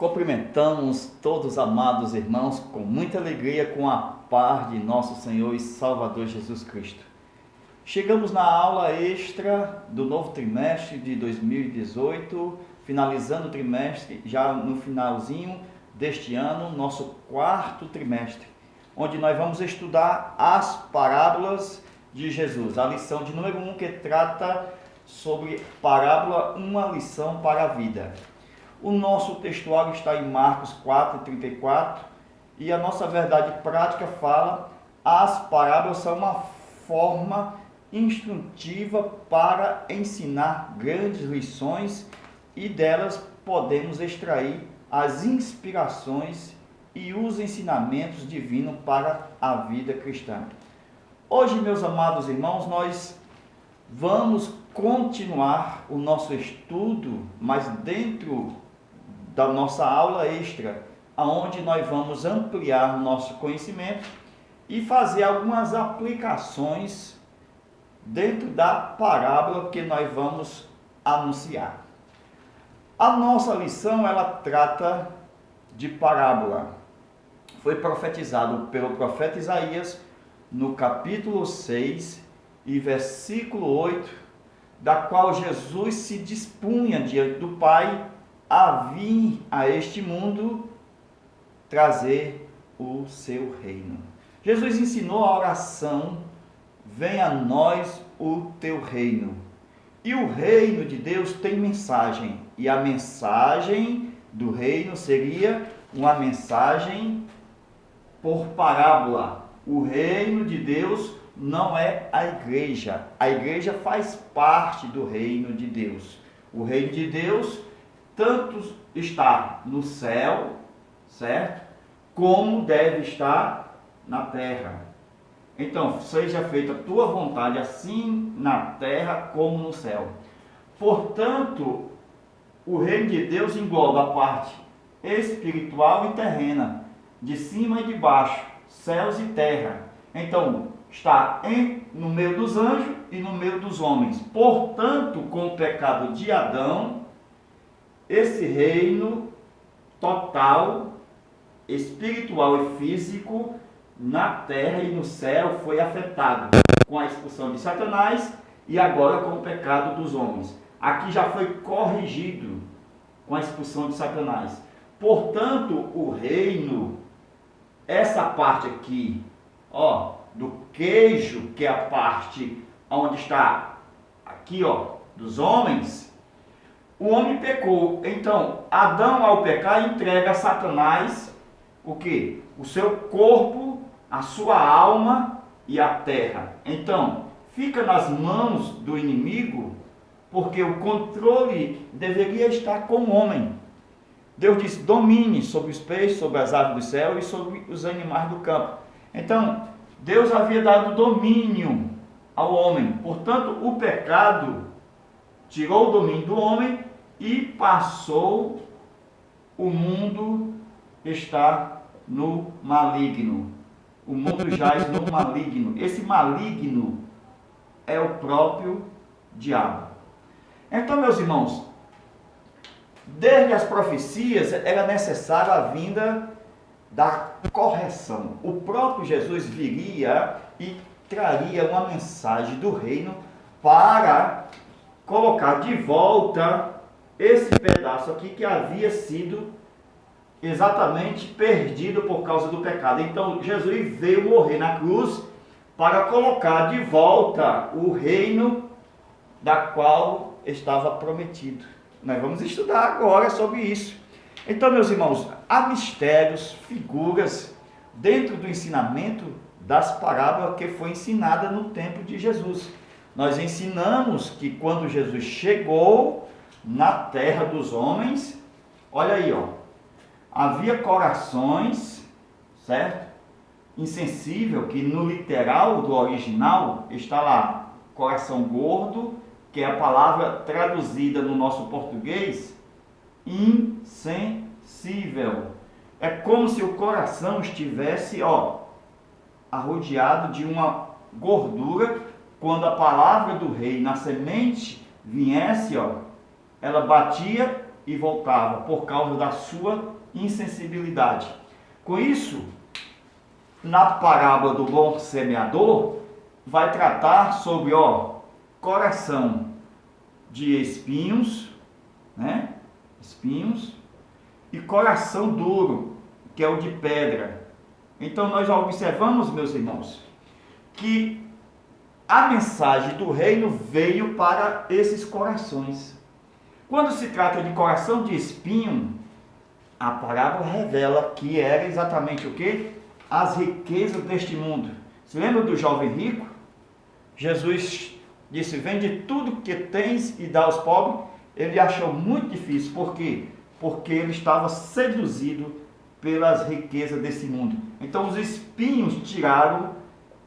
Cumprimentamos todos os amados irmãos com muita alegria, com a paz de nosso Senhor e Salvador Jesus Cristo. Chegamos na aula extra do novo trimestre de 2018, finalizando o trimestre, já no finalzinho deste ano, nosso quarto trimestre, onde nós vamos estudar as parábolas de Jesus, a lição de número 1, que trata sobre parábola, uma lição para a vida. O nosso textuário está em Marcos 4:34 e a nossa verdade prática fala: as parábolas são uma forma instrutiva para ensinar grandes lições e delas podemos extrair as inspirações e os ensinamentos divinos para a vida cristã. Hoje, meus amados irmãos, nós vamos continuar o nosso estudo, mas dentro da nossa aula extra, onde nós vamos ampliar o nosso conhecimento e fazer algumas aplicações dentro da parábola que nós vamos anunciar. A nossa lição, ela trata de parábola. Foi profetizado pelo profeta Isaías no capítulo 6 e versículo 8, da qual Jesus se dispunha diante do Pai a vir a este mundo trazer o seu reino. Jesus ensinou a oração: venha a nós o teu reino. E o reino de Deus tem mensagem, e a mensagem do reino seria uma mensagem por parábola. O reino de Deus não é a igreja faz parte do reino de Deus. O reino de Deus tanto está no céu, certo? Como deve estar na terra. Então, seja feita a tua vontade, assim na terra como no céu. Portanto, o reino de Deus engloba a parte espiritual e terrena, de cima e de baixo, céus e terra. Então, está no meio dos anjos e no meio dos homens. Portanto, com o pecado de Adão, esse reino total, espiritual e físico, na terra e no céu foi afetado com a expulsão de Satanás e agora com o pecado dos homens. Aqui já foi corrigido com a expulsão de Satanás. Portanto, o reino, essa parte aqui, do queijo, que é a parte onde está aqui, dos homens, o homem pecou. Então, Adão, ao pecar, entrega a Satanás o quê? O seu corpo, a sua alma e a terra. Então, fica nas mãos do inimigo, porque o controle deveria estar com o homem. Deus disse: domine sobre os peixes, sobre as aves do céu e sobre os animais do campo. Então, Deus havia dado domínio ao homem. Portanto, o pecado tirou o domínio do homem e passou o mundo estar no maligno. O mundo jaz no maligno. Esse maligno é o próprio diabo. Então, meus irmãos, desde as profecias era necessária a vinda da correção. O próprio Jesus viria e traria uma mensagem do reino para colocar de volta esse pedaço aqui que havia sido exatamente perdido por causa do pecado. Então, Jesus veio morrer na cruz para colocar de volta o reino da qual estava prometido. Nós vamos estudar agora sobre isso. Então, meus irmãos, há mistérios, figuras dentro do ensinamento das parábolas que foi ensinada no tempo de Jesus. Nós ensinamos que quando Jesus chegou na terra dos homens, olha aí, havia corações, certo? Insensível, que no literal do original está lá, coração gordo, que é a palavra traduzida no nosso português, insensível. É como se o coração estivesse, arrodeado de uma gordura. Quando a palavra do rei na semente viesse, ela batia e voltava por causa da sua insensibilidade. Com isso, na parábola do bom semeador, vai tratar sobre coração de espinhos, né? Espinhos, e coração duro, que é o de pedra. Então nós observamos, meus irmãos, que a mensagem do reino veio para esses corações. Quando se trata de coração de espinho, a parábola revela que era exatamente o quê? As riquezas deste mundo. Se lembra do jovem rico? Jesus disse: vende tudo que tens e dá aos pobres. Ele achou muito difícil. Por quê? Porque ele estava seduzido pelas riquezas desse mundo. Então os espinhos tiraram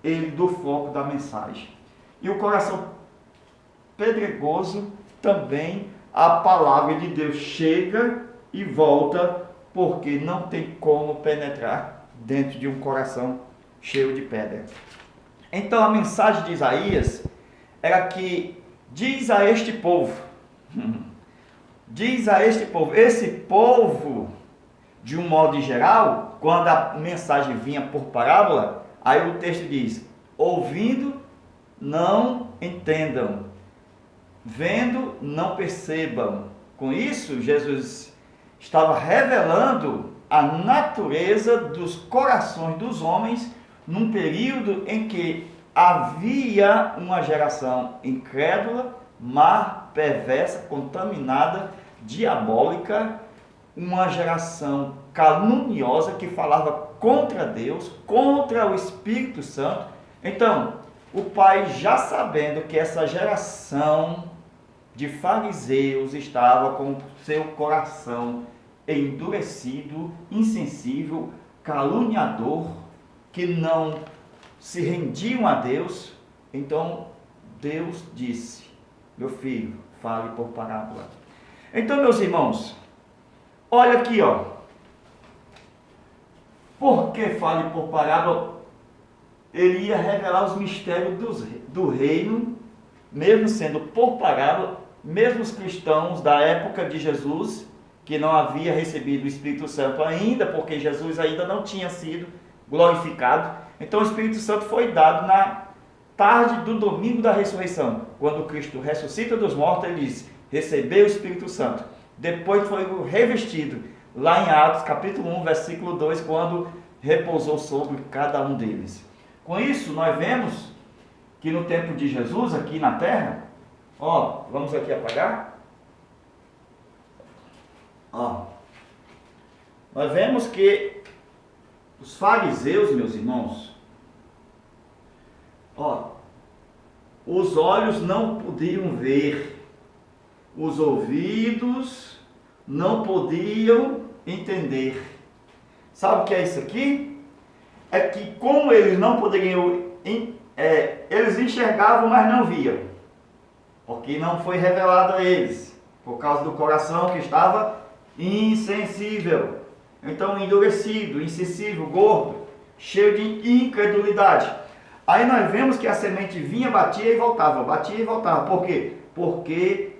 ele do foco da mensagem. E o coração pedregoso também, a palavra de Deus chega e volta, porque não tem como penetrar dentro de um coração cheio de pedra. Então a mensagem de Isaías era que diz a este povo, esse povo, de um modo geral, quando a mensagem vinha por parábola, aí o texto diz: ouvindo, não entendam, vendo, não percebam. Com isso, Jesus estava revelando a natureza dos corações dos homens num período em que havia uma geração incrédula, má, perversa, contaminada, diabólica, uma geração caluniosa que falava contra Deus, contra o Espírito Santo. Então, o Pai, já sabendo que essa geração de fariseus estava com seu coração endurecido, insensível, caluniador, que não se rendiam a Deus, então Deus disse: meu filho, fale por parábola. Então, meus irmãos, olha aqui, por que fale por parábola? Ele ia revelar os mistérios do reino, mesmo sendo por parábola. Mesmo os cristãos da época de Jesus, que não havia recebido o Espírito Santo ainda, porque Jesus ainda não tinha sido glorificado. Então o Espírito Santo foi dado na tarde do domingo da ressurreição. Quando Cristo ressuscita dos mortos, ele diz: recebeu o Espírito Santo. Depois foi revestido, lá em Atos capítulo 1, versículo 2, quando repousou sobre cada um deles. Com isso, nós vemos que no tempo de Jesus, aqui na terra, vamos aqui apagar. Nós vemos que os fariseus, meus irmãos, os olhos não podiam ver, os ouvidos não podiam entender. Sabe o que é isso aqui? É que como eles não poderiam, eles enxergavam, mas não viam, porque não foi revelado a eles, por causa do coração que estava insensível. Então, endurecido, insensível, gordo, cheio de incredulidade. Aí nós vemos que a semente vinha, batia e voltava. Por quê? Porque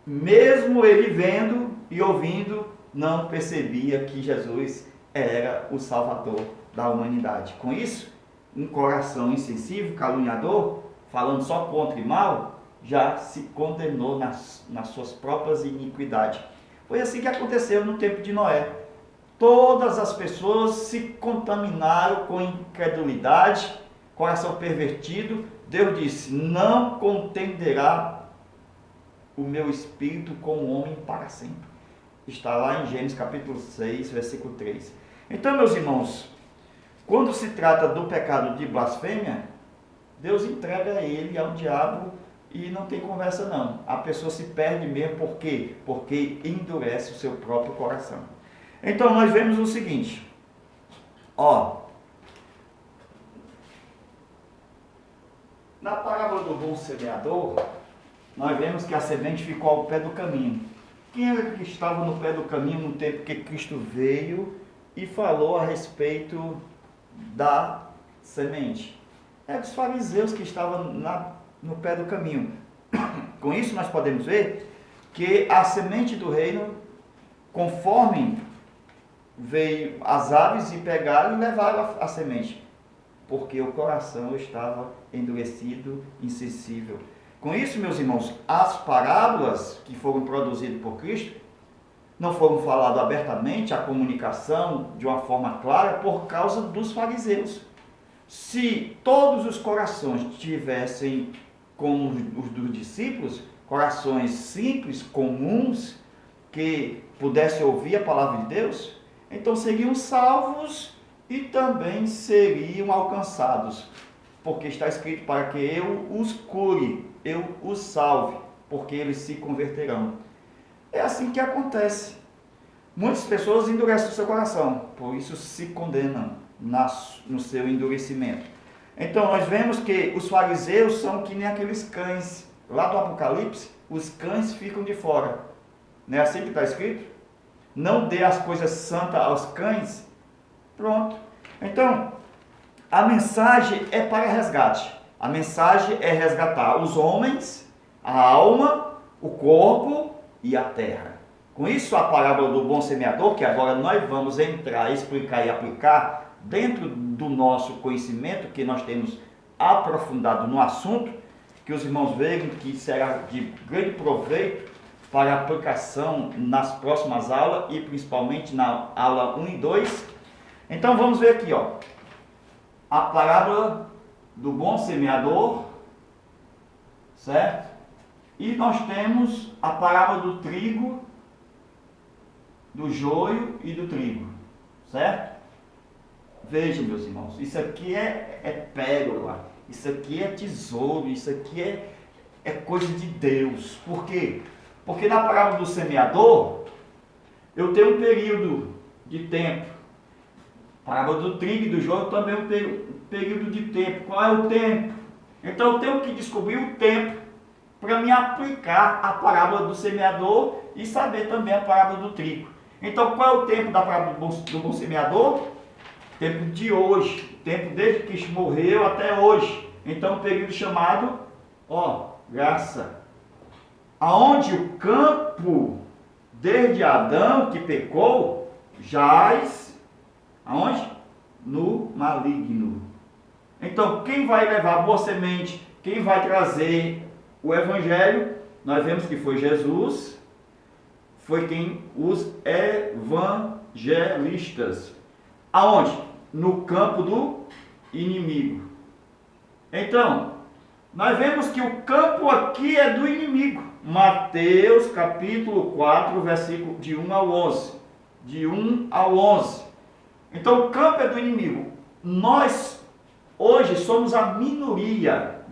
mesmo ele vendo e ouvindo, não percebia que Jesus era o Salvador da humanidade. Com isso, um coração insensível, caluniador, falando só contra e mal, já se condenou nas suas próprias iniquidades. Foi assim que aconteceu no tempo de Noé. Todas as pessoas se contaminaram com incredulidade, coração pervertido. Deus disse: não contenderá o meu espírito com o homem para sempre. Está lá em Gênesis capítulo 6, versículo 3. Então, meus irmãos, quando se trata do pecado de blasfêmia, Deus entrega ele ao diabo e não tem conversa não. A pessoa se perde mesmo. Por quê? Porque endurece o seu próprio coração. Então nós vemos o seguinte, na parábola do bom semeador, nós vemos que a semente ficou ao pé do caminho. Quem era que estava no pé do caminho no tempo que Cristo veio e falou a respeito da semente? Eram os fariseus que estavam no pé do caminho. Com isso nós podemos ver que a semente do reino conforme veio as aves e pegaram e levaram a semente, porque o coração estava endurecido, insensível. Com isso, meus irmãos, as parábolas que foram produzidas por Cristo não foram faladas abertamente, a comunicação de uma forma clara, por causa dos fariseus. Se todos os corações tivessem como os dos discípulos, corações simples, comuns, que pudessem ouvir a palavra de Deus, então seriam salvos e também seriam alcançados, porque está escrito para que eu os cure, eu os salve, porque eles se converterão. É assim que acontece. Muitas pessoas endurecem o seu coração, por isso se condenam no seu endurecimento. Então nós vemos que os fariseus são que nem aqueles cães. Lá do Apocalipse, os cães ficam de fora. Não é assim que está escrito? Não dê as coisas santas aos cães. Pronto. Então, a mensagem é para resgate. A mensagem é resgatar os homens, a alma, o corpo e a terra. Com isso, a parábola do bom semeador, que agora nós vamos entrar, explicar e aplicar dentro do nosso conhecimento, que nós temos aprofundado no assunto, que os irmãos vejam que será de grande proveito para a aplicação nas próximas aulas e principalmente na aula 1 e 2. Então vamos ver aqui, ó, a parábola do bom semeador, certo? E nós temos a parábola do trigo, do joio e do trigo, certo? Vejam, meus irmãos, isso aqui é pérola, isso aqui é tesouro, isso aqui é coisa de Deus. Por quê? Porque na parábola do semeador, eu tenho um período de tempo. Parábola do trigo e do joio também é um período de tempo. Qual é o tempo? Então eu tenho que descobrir o tempo para me aplicar a parábola do semeador e saber também a parábola do trigo. Então qual é o tempo da parábola do bom semeador? Tempo de hoje, tempo desde que Cristo morreu até hoje. Então um período chamado, graça. Aonde o campo, desde Adão que pecou, jaz, aonde? No maligno. Então, quem vai levar a boa semente, quem vai trazer o evangelho, nós vemos que foi Jesus, foi quem? Os evangelistas. Aonde? No campo do inimigo. Então, nós vemos que o campo aqui é do inimigo. Mateus capítulo 4, versículo de 1 ao 11. De 1 ao 11. Então o campo é do inimigo. Nós hoje somos a minoria,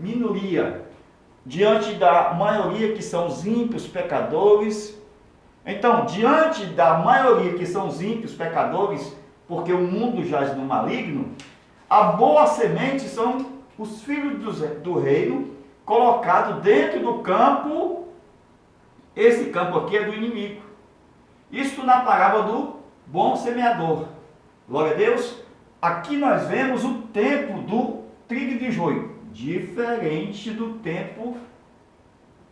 diante da maioria que são os ímpios, pecadores. Então, diante da maioria que são os ímpios, pecadores, porque o mundo jaz no maligno, a boa semente são os filhos do reino, colocados dentro do campo. Esse campo aqui é do inimigo. Isso na parábola do bom semeador. Glória a Deus. Aqui nós vemos o tempo do trigo e do joio, diferente do tempo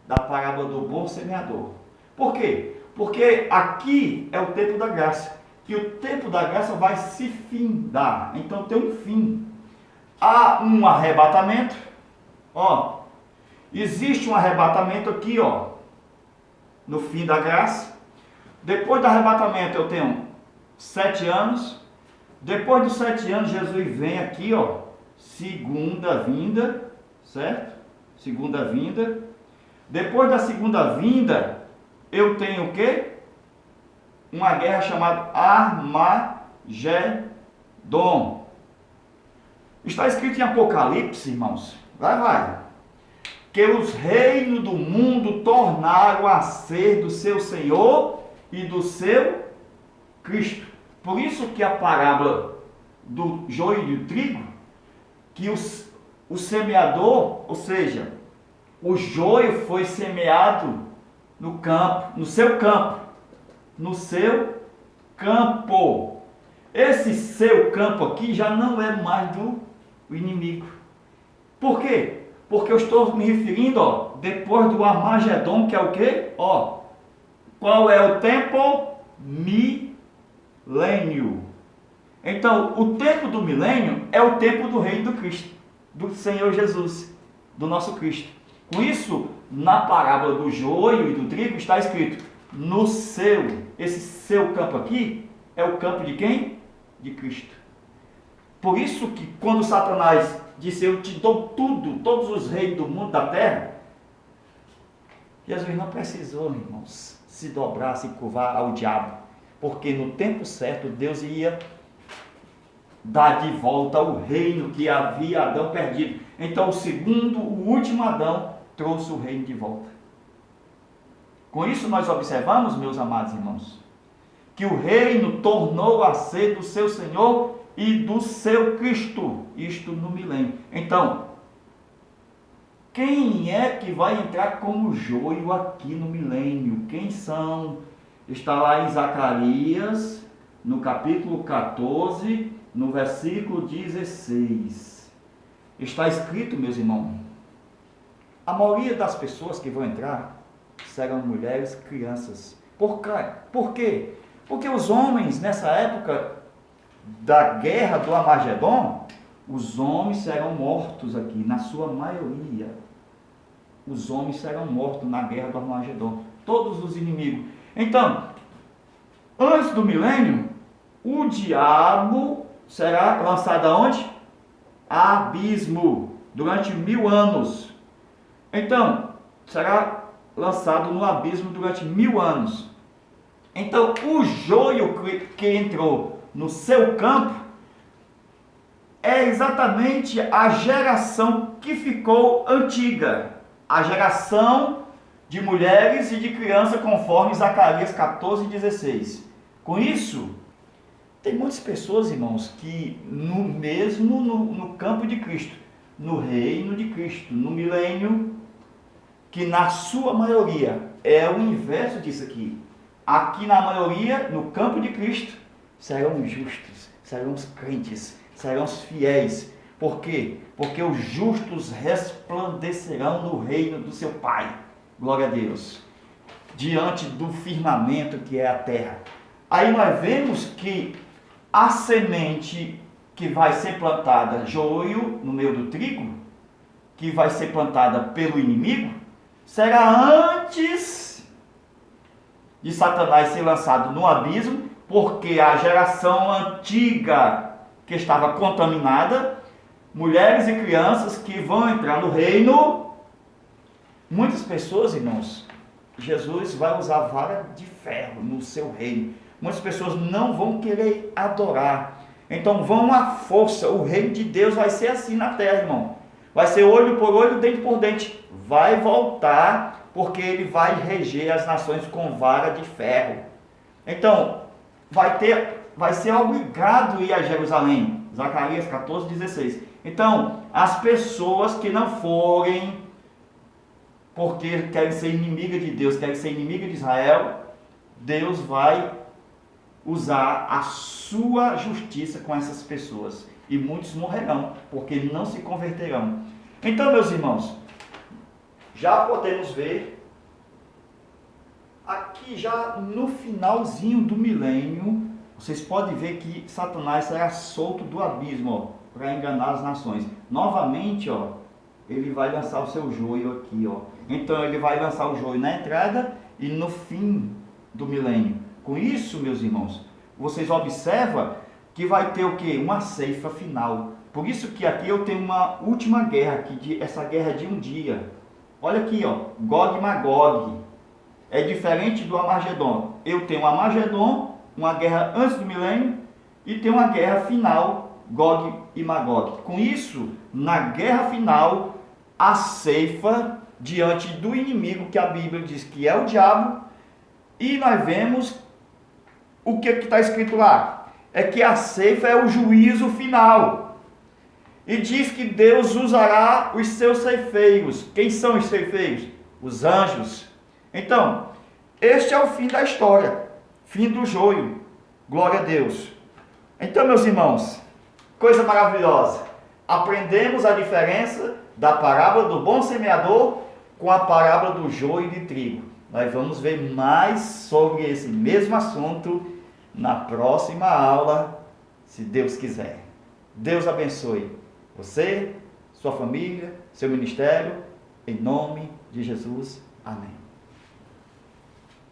da parábola do bom semeador. Por quê? Porque aqui é o tempo da graça, que o tempo da graça vai se findar. Então tem um fim. Há um arrebatamento. Existe um arrebatamento aqui, no fim da graça. Depois do arrebatamento eu tenho 7 anos. Depois dos 7 anos Jesus vem aqui, segunda vinda, certo? Segunda vinda. Depois da segunda vinda eu tenho o quê? Uma guerra chamada Armagedon. Está escrito em Apocalipse, irmãos. Vai. Que os reinos do mundo tornaram a ser do seu Senhor e do seu Cristo. Por isso que a parábola do joio e do trigo, que o semeador, ou seja, o joio foi semeado no campo, no seu campo. Esse seu campo aqui já não é mais do inimigo. Por quê? Porque eu estou me referindo, depois do Armagedon, que é o quê? Qual é o tempo milênio. Então, o tempo do milênio é o tempo do reino do Cristo, do Senhor Jesus, do nosso Cristo. Com isso, na parábola do joio e do trigo está escrito, esse seu campo aqui é o campo de quem? De Cristo. Por isso que quando Satanás disse, eu te dou tudo, todos os reinos do mundo, da terra, Jesus não precisou, irmãos, se dobrar, se curvar ao diabo, porque no tempo certo Deus ia dar de volta o reino que havia Adão perdido. Então o último Adão trouxe o reino de volta. Com isso nós observamos, meus amados irmãos, que o reino tornou a ser do seu Senhor e do seu Cristo, isto no milênio. Então, quem é que vai entrar como joio aqui no milênio? Quem são? Está lá em Zacarias, no capítulo 14, no versículo 16. Está escrito, meus irmãos, a maioria das pessoas que vão entrar serão mulheres, crianças. Por quê? Porque os homens, nessa época da guerra do Armagedon, os homens serão mortos aqui, na sua maioria. Os homens serão mortos na guerra do Armagedon. Todos os inimigos. Então, antes do milênio, o diabo será lançado aonde? Abismo. Durante 1000 anos. Então, será lançado no abismo durante 1000 anos. Então, o joio que entrou no seu campo é exatamente a geração que ficou antiga. A geração de mulheres e de crianças, conforme Zacarias 14, 16. Com isso, tem muitas pessoas, irmãos, que no campo de Cristo, no reino de Cristo, no milênio, que na sua maioria é o inverso disso aqui. Aqui na maioria, no campo de Cristo, serão justos, serão os crentes, serão os fiéis. Por quê? Porque os justos resplandecerão no reino do seu Pai. Glória a Deus. Diante do firmamento que é a terra. Aí nós vemos que a semente que vai ser plantada, joio no meio do trigo, que vai ser plantada pelo inimigo, será antes de Satanás ser lançado no abismo, porque a geração antiga que estava contaminada, mulheres e crianças que vão entrar no reino. Muitas pessoas, irmãos, Jesus vai usar vara de ferro no seu reino. Muitas pessoas não vão querer adorar. Então vão à força. O reino de Deus vai ser assim na terra, irmão. Vai ser olho por olho, dente por dente. Vai voltar, porque ele vai reger as nações com vara de ferro. Então, vai ser obrigado a ir a Jerusalém. Zacarias 14, 16. Então, as pessoas que não forem, porque querem ser inimiga de Deus, querem ser inimiga de Israel, Deus vai usar a sua justiça com essas pessoas. E muitos morrerão, porque não se converterão. Então, meus irmãos, já podemos ver, aqui já no finalzinho do milênio, vocês podem ver que Satanás será solto do abismo, para enganar as nações. Novamente, ele vai lançar o seu joio aqui, Então ele vai lançar o joio na entrada e no fim do milênio. Com isso, meus irmãos, vocês observam que vai ter o quê? Uma ceifa final. Por isso que aqui eu tenho uma última guerra, essa guerra de um dia. Olha aqui, Gog e Magog. É diferente do Armagedon. Eu tenho o Armagedon, uma guerra antes do milênio, e tenho uma guerra final, Gog e Magog. Com isso, na guerra final, a ceifa diante do inimigo, que a Bíblia diz que é o diabo, e nós vemos o que está escrito lá. É que a ceifa é o juízo final. E diz que Deus usará os seus ceifeiros. Quem são os ceifeiros? Os anjos. Então, este é o fim da história. Fim do joio. Glória a Deus. Então, meus irmãos, coisa maravilhosa. Aprendemos a diferença da parábola do bom semeador com a parábola do joio de trigo. Nós vamos ver mais sobre esse mesmo assunto na próxima aula, se Deus quiser. Deus abençoe você, sua família, seu ministério, em nome de Jesus. Amém.